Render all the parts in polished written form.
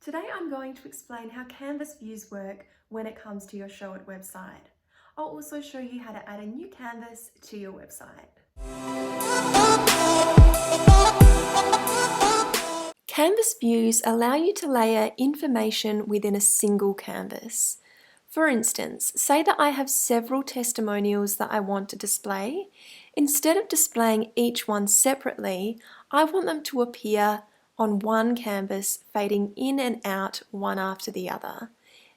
Today I'm going to explain how Canvas views work when it comes to your Showit website. I'll also show you how to add a new canvas to your website. Canvas views allow you to layer information within a single canvas. For instance, say that I have several testimonials that I want to display. Instead of displaying each one separately, I want them to appear on one canvas, fading in and out one after the other.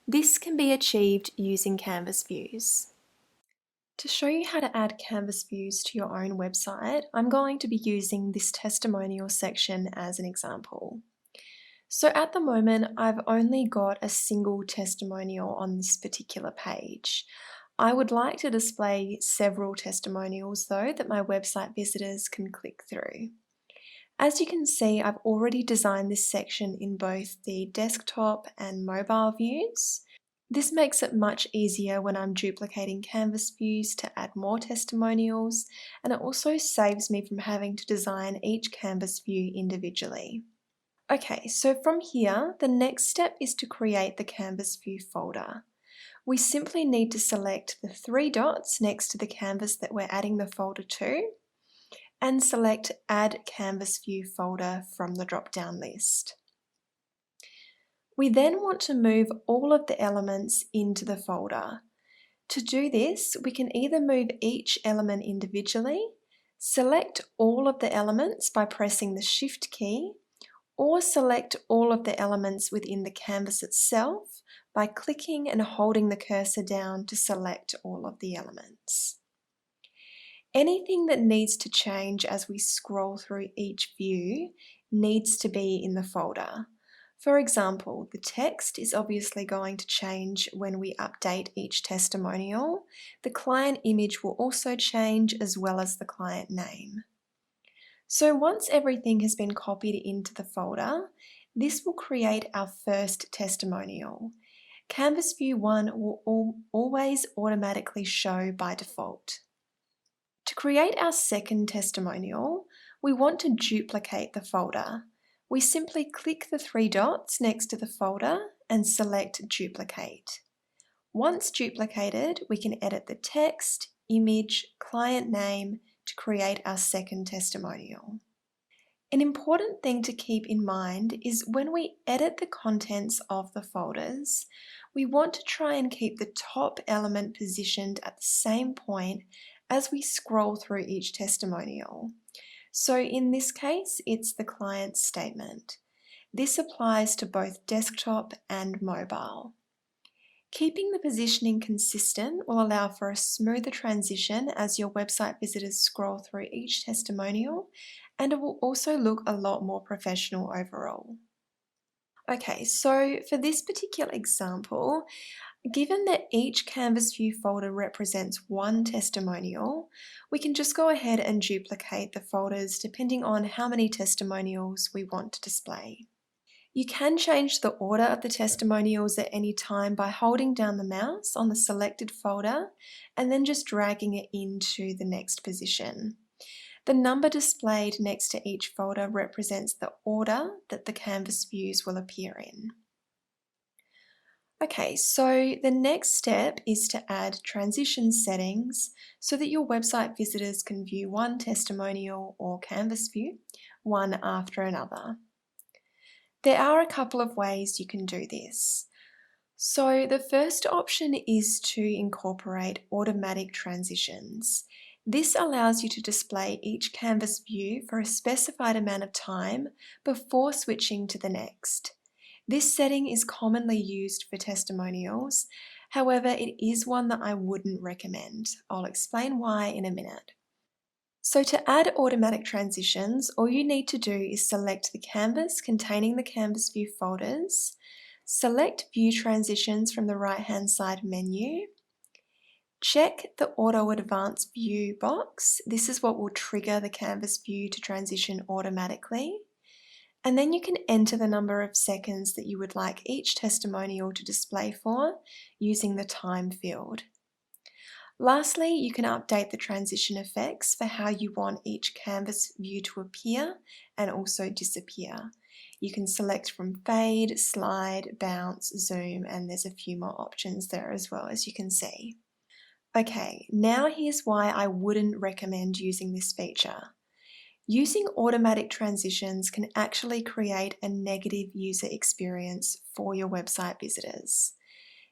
This can be achieved using Canvas views. To show you how to add Canvas views to your own website, I'm going to be using this testimonial section as an example. So at the moment, I've only got a single testimonial on this particular page. I would like to display several testimonials though that my website visitors can click through. As you can see, I've already designed this section in both the desktop and mobile views. This makes it much easier when I'm duplicating Canvas views to add more testimonials, and it also saves me from having to design each Canvas view individually. Okay, so from here, the next step is to create the Canvas view folder. We simply need to select the three dots next to the canvas that we're adding the folder to, and select Add Canvas View Folder from the drop-down list. We then want to move all of the elements into the folder. To do this, we can either move each element individually, select all of the elements by pressing the Shift key, or select all of the elements within the canvas itself by clicking and holding the cursor down to select all of the elements. Anything that needs to change as we scroll through each view needs to be in the folder. For example, the text is obviously going to change when we update each testimonial. The client image will also change, as well as the client name. So once everything has been copied into the folder, this will create our first testimonial. Canvas View 1 will always automatically show by default. To create our second testimonial, we want to duplicate the folder. We simply click the three dots next to the folder and select Duplicate. Once duplicated, we can edit the text, image, client name to create our second testimonial. An important thing to keep in mind is when we edit the contents of the folders, we want to try and keep the top element positioned at the same point as we scroll through each testimonial. So in this case, it's the client statement. This applies to both desktop and mobile. Keeping the positioning consistent will allow for a smoother transition as your website visitors scroll through each testimonial, and it will also look a lot more professional overall. Okay, so for this particular example, given that each Canvas View folder represents one testimonial, we can just go ahead and duplicate the folders depending on how many testimonials we want to display. You can change the order of the testimonials at any time by holding down the mouse on the selected folder and then just dragging it into the next position. The number displayed next to each folder represents the order that the Canvas views will appear in. Okay, so the next step is to add transition settings so that your website visitors can view one testimonial or Canvas view, one after another. There are a couple of ways you can do this. So the first option is to incorporate automatic transitions. This allows you to display each Canvas view for a specified amount of time before switching to the next. This setting is commonly used for testimonials, however, it is one that I wouldn't recommend. I'll explain why in a minute. So to add automatic transitions, all you need to do is select the canvas containing the Canvas View folders, select View Transitions from the right-hand side menu, check the Auto Advanced View box. This is what will trigger the Canvas View to transition automatically. And then you can enter the number of seconds that you would like each testimonial to display for using the time field. Lastly, you can update the transition effects for how you want each Canvas view to appear and also disappear. You can select from fade, slide, bounce, zoom, and there's a few more options there as well, as you can see. Okay, now here's why I wouldn't recommend using this feature. Using automatic transitions can actually create a negative user experience for your website visitors.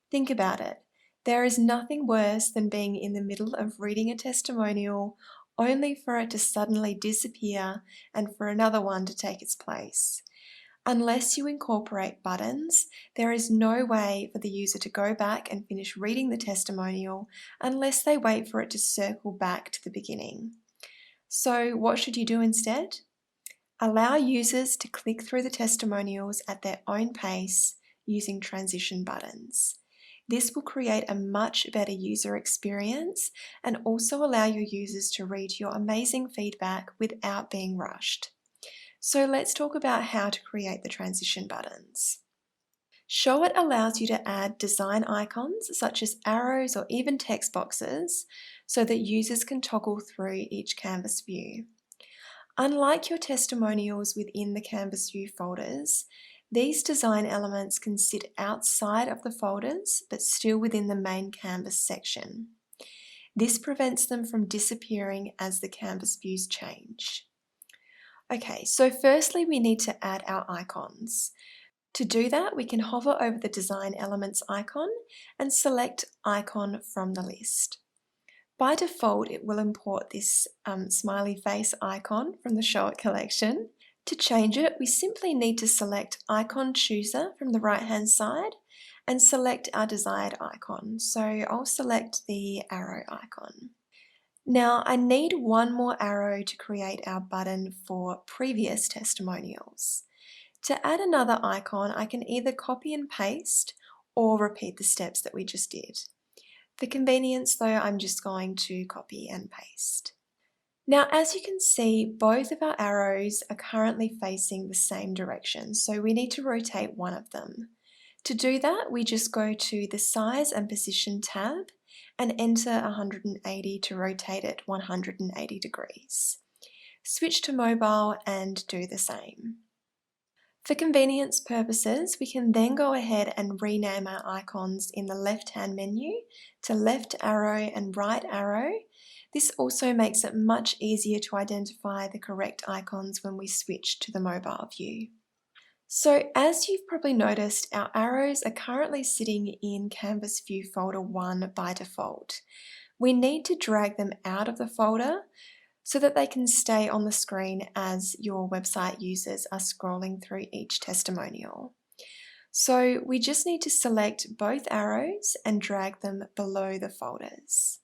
Think about it. There is nothing worse than being in the middle of reading a testimonial only for it to suddenly disappear and for another one to take its place. Unless you incorporate buttons, there is no way for the user to go back and finish reading the testimonial unless they wait for it to circle back to the beginning. So what should you do instead? Allow users to click through the testimonials at their own pace using transition buttons. This will create a much better user experience and also allow your users to read your amazing feedback without being rushed. So let's talk about how to create the transition buttons. Showit allows you to add design icons such as arrows or even text boxes so that users can toggle through each Canvas view. Unlike your testimonials within the Canvas view folders, these design elements can sit outside of the folders but still within the main Canvas section. This prevents them from disappearing as the Canvas views change. Okay, so firstly we need to add our icons. To do that, we can hover over the Design Elements icon and select Icon from the list. By default, it will import this smiley face icon from the Showit collection. To change it, we simply need to select Icon Chooser from the right-hand side and select our desired icon. So I'll select the arrow icon. Now, I need one more arrow to create our button for previous testimonials. To add another icon, I can either copy and paste or repeat the steps that we just did. For convenience though, I'm just going to copy and paste. Now, as you can see, both of our arrows are currently facing the same direction, so we need to rotate one of them. To do that, we just go to the Size and Position tab and enter 180 to rotate it 180 degrees. Switch to mobile and do the same. For convenience purposes, we can then go ahead and rename our icons in the left-hand menu to left arrow and right arrow. This also makes it much easier to identify the correct icons when we switch to the mobile view. So as you've probably noticed, our arrows are currently sitting in Canvas View Folder 1 by default. We need to drag them out of the folder so that they can stay on the screen as your website users are scrolling through each testimonial. So we just need to select both arrows and drag them below the folders.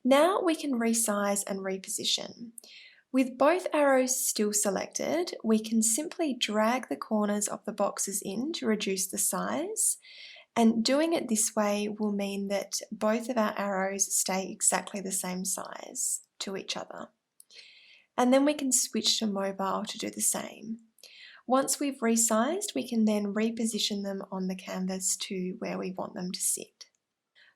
Now we can resize and reposition. With both arrows still selected, we can simply drag the corners of the boxes in to reduce the size, and doing it this way will mean that both of our arrows stay exactly the same size to each other. And then we can switch to mobile to do the same. Once we've resized, we can then reposition them on the canvas to where we want them to sit.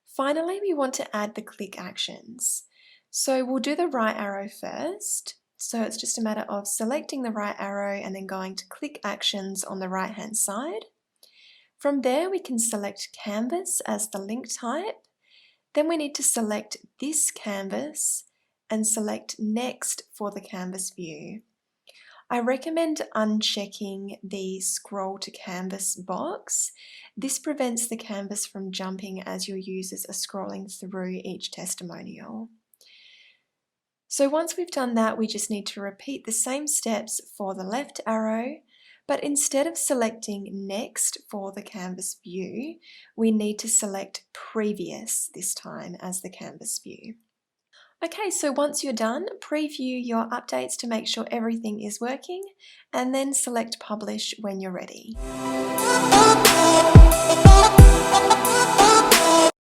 Finally, we want to add the click actions. So we'll do the right arrow first. So it's just a matter of selecting the right arrow and then going to click actions on the right hand side. From there, we can select canvas as the link type. Then we need to select this canvas and select next for the canvas view. I recommend unchecking the scroll to canvas box. This prevents the canvas from jumping as your users are scrolling through each testimonial. So once we've done that, we just need to repeat the same steps for the left arrow, but instead of selecting next for the canvas view, we need to select previous this time as the canvas view. Okay, so once you're done, preview your updates to make sure everything is working, and then select publish when you're ready.